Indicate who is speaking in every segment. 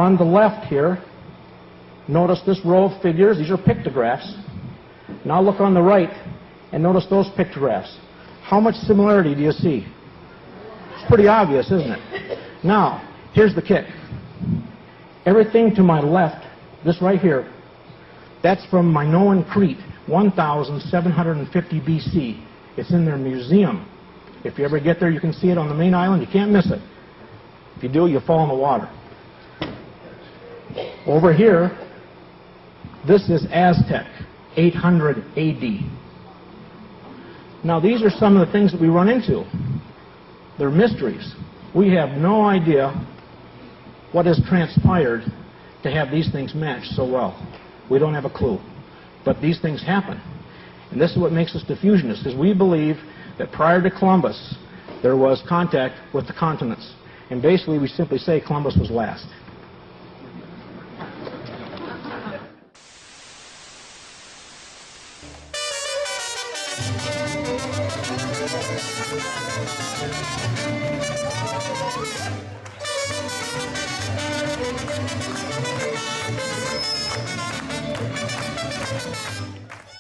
Speaker 1: On the left here, notice this row of figures. These are pictographs. Now look on the right and notice those pictographs. How much similarity do you see? It's pretty obvious, isn't it? Now, here's the kick. Everything to my left, this right here, that's from Minoan Crete, 1750 BC. It's in their museum. If you ever get there, you can see it on the main island. You can't miss it. If you do, you'll fall in the water. Over here, this is Aztec, 800 AD. Now, these are some of the things that we run into. They're mysteries. We have no idea what has transpired to have these things match so well. We don't have a clue. But these things happen. And this is what makes us diffusionists, is we believe that prior to Columbus, there was contact with the continents. And basically, we simply say Columbus was last.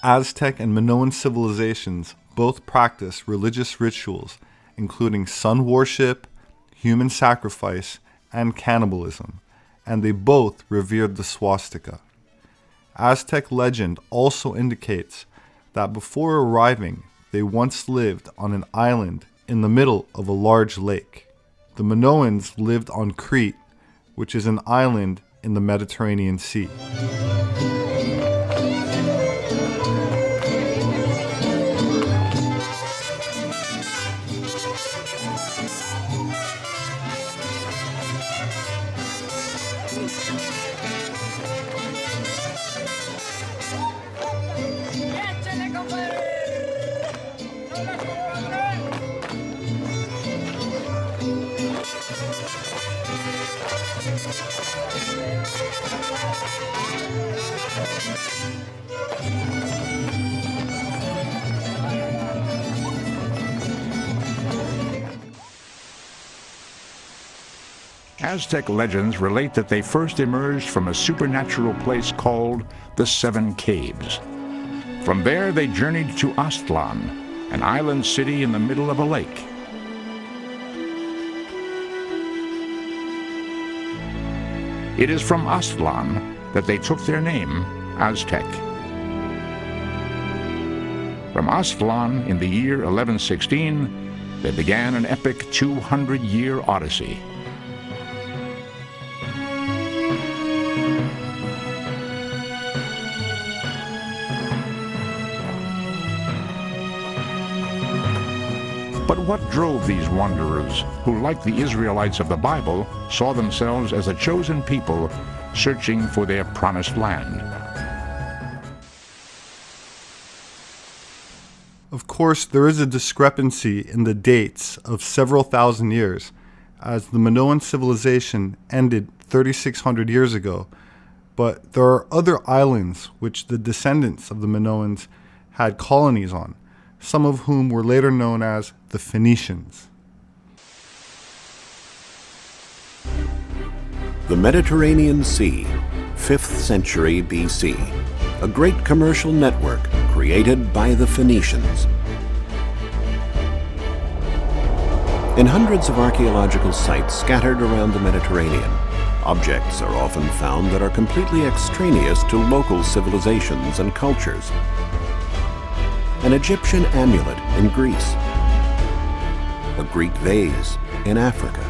Speaker 2: Aztec and Minoan civilizations both practiced religious rituals, including sun worship, human sacrifice, and cannibalism, and they both revered the swastika. Aztec legend also indicates that before arriving, they once lived on an island in the middle of a large lake. The Minoans lived on Crete, which is an island in the Mediterranean Sea.
Speaker 3: Aztec legends relate that they first emerged from a supernatural place called the Seven Caves. From there they journeyed to Aztlan, an island city in the middle of a lake. It is from Aztlan that they took their name, Aztec. From Aztlan in the year 1116, they began an epic 200-year odyssey. But what drove these wanderers, who, like the Israelites of the Bible, saw themselves as a chosen people searching for their promised land?
Speaker 2: Of course, there is a discrepancy in the dates of several thousand years, as the Minoan civilization ended 3,600 years ago, but there are other islands which the descendants of the Minoans had colonies on, some of whom were later known as the Phoenicians.
Speaker 4: The Mediterranean Sea, 5th century BC, a great commercial network created by the Phoenicians. In hundreds of archaeological sites scattered around the Mediterranean, objects are often found that are completely extraneous to local civilizations and cultures. An Egyptian amulet in Greece, a Greek vase in Africa,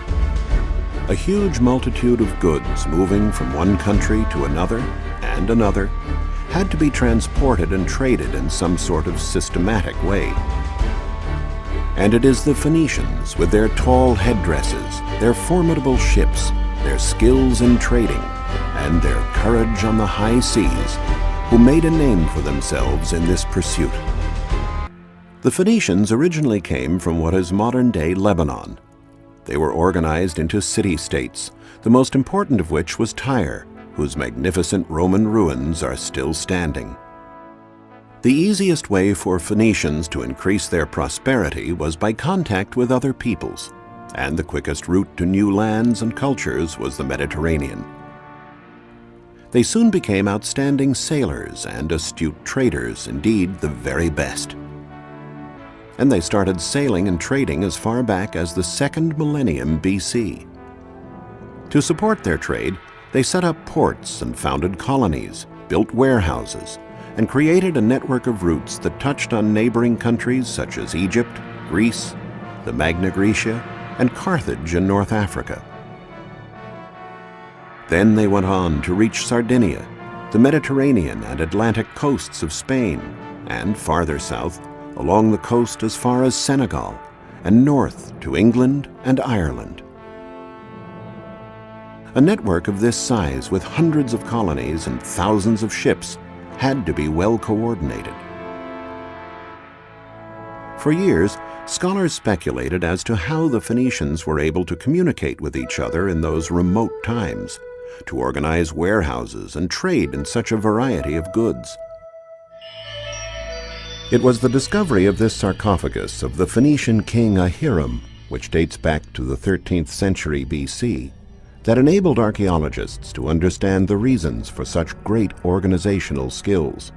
Speaker 4: a huge multitude of goods moving from one country to another and another had to be transported and traded in some sort of systematic way. And it is the Phoenicians, with their tall headdresses, their formidable ships, their skills in trading, and their courage on the high seas, who made a name for themselves in this pursuit. The Phoenicians originally came from what is modern-day Lebanon. They were organized into city-states, the most important of which was Tyre, whose magnificent Roman ruins are still standing. The easiest way for Phoenicians to increase their prosperity was by contact with other peoples, and the quickest route to new lands and cultures was the Mediterranean. They soon became outstanding sailors and astute traders, indeed the very best. And they started sailing and trading as far back as the 2nd millennium BC. To support their trade, they set up ports and founded colonies, built warehouses, and created a network of routes that touched on neighboring countries such as Egypt, Greece, the Magna Graecia, and Carthage in North Africa. Then they went on to reach Sardinia, the Mediterranean and Atlantic coasts of Spain, and farther south, along the coast as far as Senegal, and north to England and Ireland. A network of this size with hundreds of colonies and thousands of ships had to be well coordinated. For years, scholars speculated as to how the Phoenicians were able to communicate with each other in those remote times, to organize warehouses and trade in such a variety of goods. It was the discovery of this sarcophagus of the Phoenician king Ahiram, which dates back to the 13th century BC, that enabled archaeologists to understand the reasons for such great organizational skills.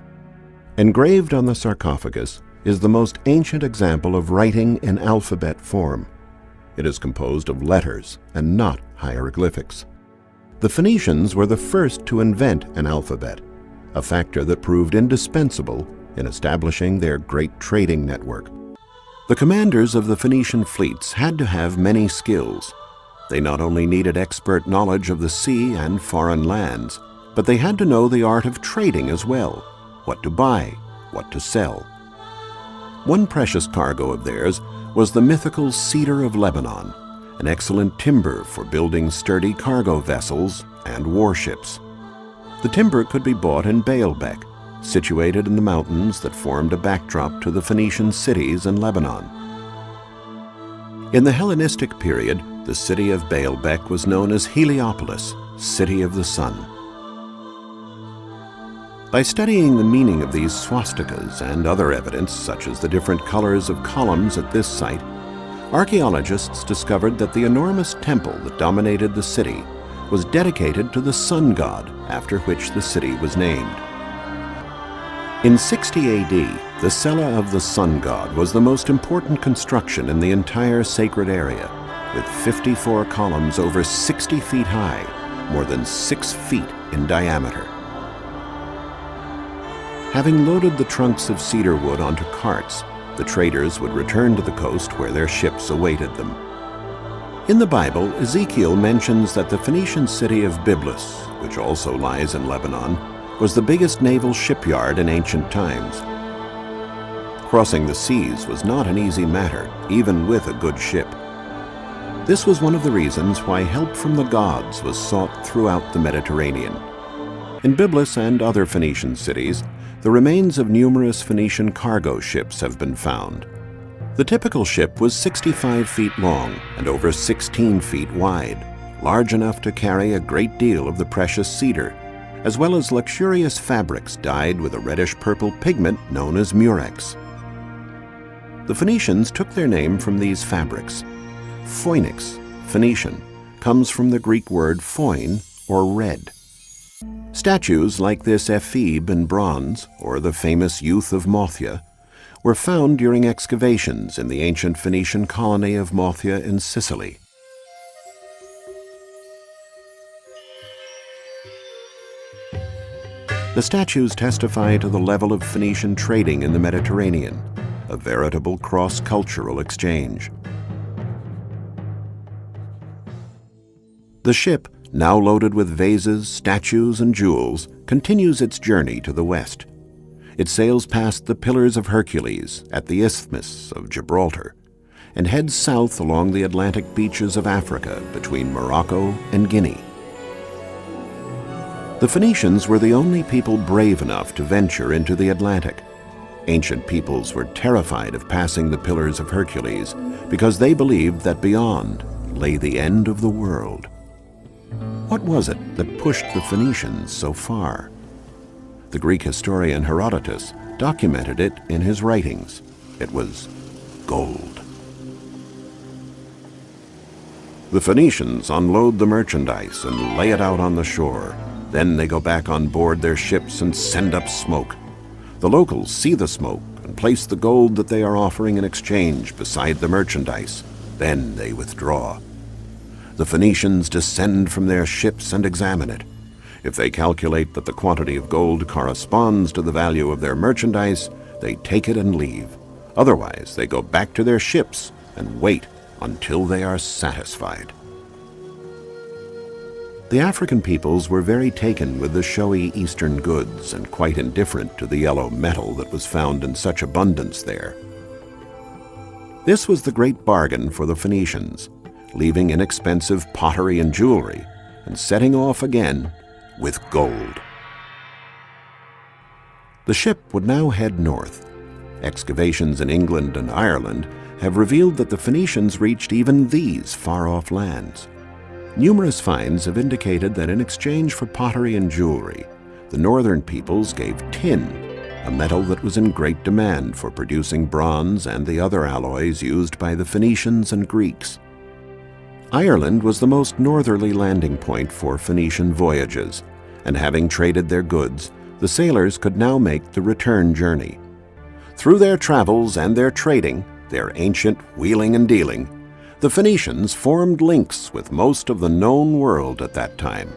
Speaker 4: Engraved on the sarcophagus is the most ancient example of writing in alphabet form. It is composed of letters and not hieroglyphics. The Phoenicians were the first to invent an alphabet, a factor that proved indispensable in establishing their great trading network. The commanders of the Phoenician fleets had to have many skills. They not only needed expert knowledge of the sea and foreign lands, but they had to know the art of trading as well, what to buy, what to sell. One precious cargo of theirs was the mythical cedar of Lebanon, an excellent timber for building sturdy cargo vessels and warships. The timber could be bought in Baalbek, situated in the mountains that formed a backdrop to the Phoenician cities in Lebanon. In the Hellenistic period, the city of Baalbek was known as Heliopolis, City of the Sun. By studying the meaning of these swastikas and other evidence, such as the different colors of columns at this site, archaeologists discovered that the enormous temple that dominated the city was dedicated to the sun god, after which the city was named. In 60 AD, the Cella of the sun god was the most important construction in the entire sacred area, with 54 columns over 60 feet high, more than 6 feet in diameter. Having loaded the trunks of cedar wood onto carts, the traders would return to the coast where their ships awaited them. In the Bible, Ezekiel mentions that the Phoenician city of Byblus, which also lies in Lebanon, was the biggest naval shipyard in ancient times. Crossing the seas was not an easy matter, even with a good ship. This was one of the reasons why help from the gods was sought throughout the Mediterranean. In Byblus and other Phoenician cities, the remains of numerous Phoenician cargo ships have been found. The typical ship was 65 feet long and over 16 feet wide, large enough to carry a great deal of the precious cedar, as well as luxurious fabrics dyed with a reddish-purple pigment known as murex. The Phoenicians took their name from these fabrics. Phoenix, Phoenician, comes from the Greek word phoin, or red. Statues like this ephebe in bronze, or the famous youth of Mothia, were found during excavations in the ancient Phoenician colony of Mothia in Sicily. The statues testify to the level of Phoenician trading in the Mediterranean, a veritable cross-cultural exchange. The ship, now loaded with vases, statues, and jewels, continues its journey to the west. It sails past the Pillars of Hercules at the Isthmus of Gibraltar and heads south along the Atlantic beaches of Africa between Morocco and Guinea. The Phoenicians were the only people brave enough to venture into the Atlantic. Ancient peoples were terrified of passing the Pillars of Hercules because they believed that beyond lay the end of the world. What was it that pushed the Phoenicians so far? The Greek historian Herodotus documented it in his writings. It was gold. The Phoenicians unload the merchandise and lay it out on the shore. Then they go back on board their ships and send up smoke. The locals see the smoke and place the gold that they are offering in exchange beside the merchandise. Then they withdraw. The Phoenicians descend from their ships and examine it. If they calculate that the quantity of gold corresponds to the value of their merchandise, they take it and leave. Otherwise, they go back to their ships and wait until they are satisfied. The African peoples were very taken with the showy Eastern goods and quite indifferent to the yellow metal that was found in such abundance there. This was the great bargain for the Phoenicians, leaving inexpensive pottery and jewelry and setting off again with gold. The ship would now head north. Excavations in England and Ireland have revealed that the Phoenicians reached even these far-off lands. Numerous finds have indicated that in exchange for pottery and jewelry, the northern peoples gave tin, a metal that was in great demand for producing bronze and the other alloys used by the Phoenicians and Greeks. Ireland was the most northerly landing point for Phoenician voyages, and having traded their goods, the sailors could now make the return journey. Through their travels and their trading, their ancient wheeling and dealing, the Phoenicians formed links with most of the known world at that time,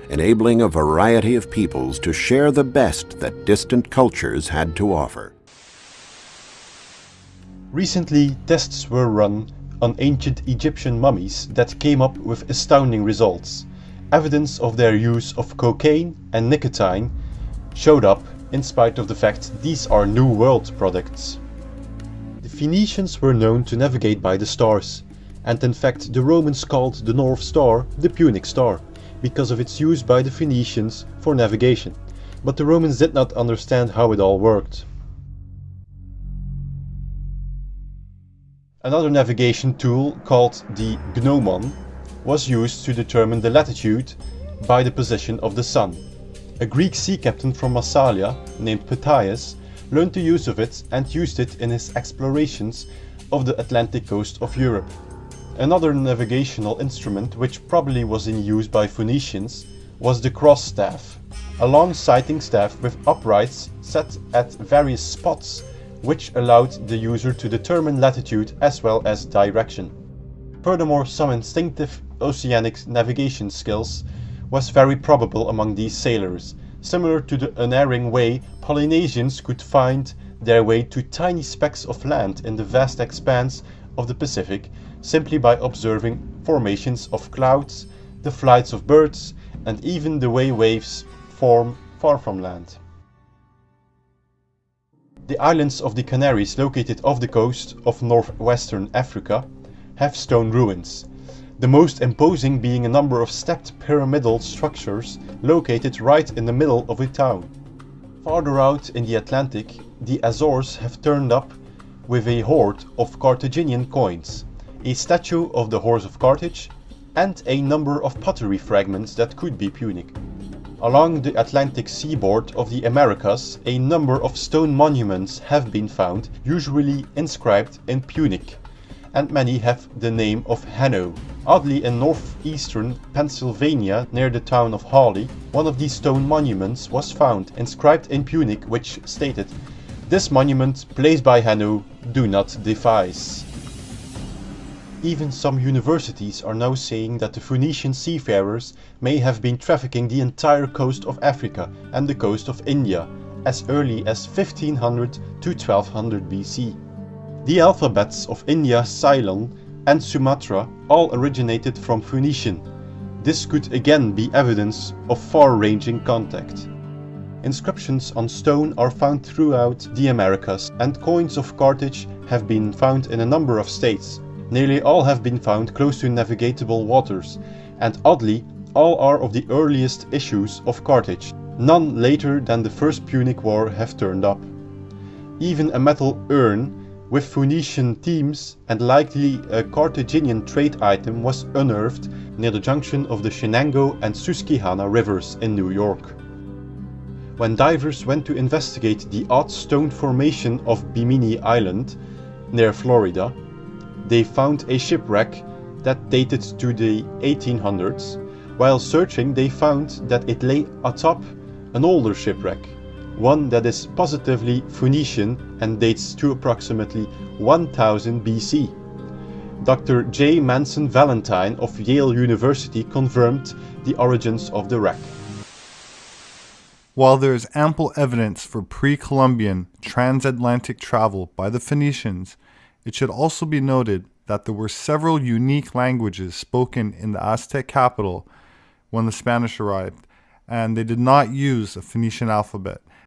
Speaker 4: enabling a variety of peoples to share the best that distant cultures had to offer.
Speaker 5: Recently, tests were run on ancient Egyptian mummies that came up with astounding results. Evidence of their use of cocaine and nicotine showed up in spite of the fact these are New World products. The Phoenicians were known to navigate by the stars, and in fact the Romans called the North Star the Punic Star because of its use by the Phoenicians for navigation, but the Romans did not understand how it all worked. Another navigation tool called the gnomon was used to determine the latitude by the position of the sun. A Greek sea captain from Massalia named Pythias learned the use of it and used it in his explorations of the Atlantic coast of Europe. Another navigational instrument which probably was in use by Phoenicians was the cross staff, a long sighting staff with uprights set at various spots which allowed the user to determine latitude as well as direction. Furthermore, some instinctive oceanic navigation skills was very probable among these sailors, similar to the unerring way Polynesians could find their way to tiny specks of land in the vast expanse of the Pacific simply by observing formations of clouds, the flights of birds, and even the way waves form far from land. The islands of the Canaries, located off the coast of northwestern Africa, have stone ruins, the most imposing being a number of stepped pyramidal structures located right in the middle of a town. Farther out in the Atlantic, the Azores have turned up with a hoard of Carthaginian coins, a statue of the horse of Carthage, and a number of pottery fragments that could be Punic. Along the Atlantic seaboard of the Americas, a number of stone monuments have been found, usually inscribed in Punic, and many have the name of Hanno. Oddly, in northeastern Pennsylvania, near the town of Hawley, one of these stone monuments was found, inscribed in Punic, which stated, "This monument, placed by Hanno, do not defice." Even some universities are now saying that the Phoenician seafarers may have been trafficking the entire coast of Africa and the coast of India as early as 1500 to 1200 BC. The alphabets of India, Ceylon, and Sumatra all originated from Phoenician. This could again be evidence of far-ranging contact. Inscriptions on stone are found throughout the Americas, and coins of Carthage have been found in a number of states. Nearly all have been found close to navigatable waters, and oddly, all are of the earliest issues of Carthage. None later than the First Punic War have turned up. Even a metal urn with Phoenician themes and likely a Carthaginian trade item was unearthed near the junction of the Shenango and Susquehanna rivers in New York. When divers went to investigate the odd stone formation of Bimini Island near Florida, they found a shipwreck that dated to the 1800s, While searching, they found that it lay atop an older shipwreck, one that is positively Phoenician and dates to approximately 1000 BC. Dr. J. Manson Valentine of Yale University confirmed the origins of the wreck.
Speaker 2: While there is ample evidence for pre-Columbian transatlantic travel by the Phoenicians, it should also be noted that there were several unique languages spoken in the Aztec capital when the Spanish arrived, and they did not use a Phoenician alphabet.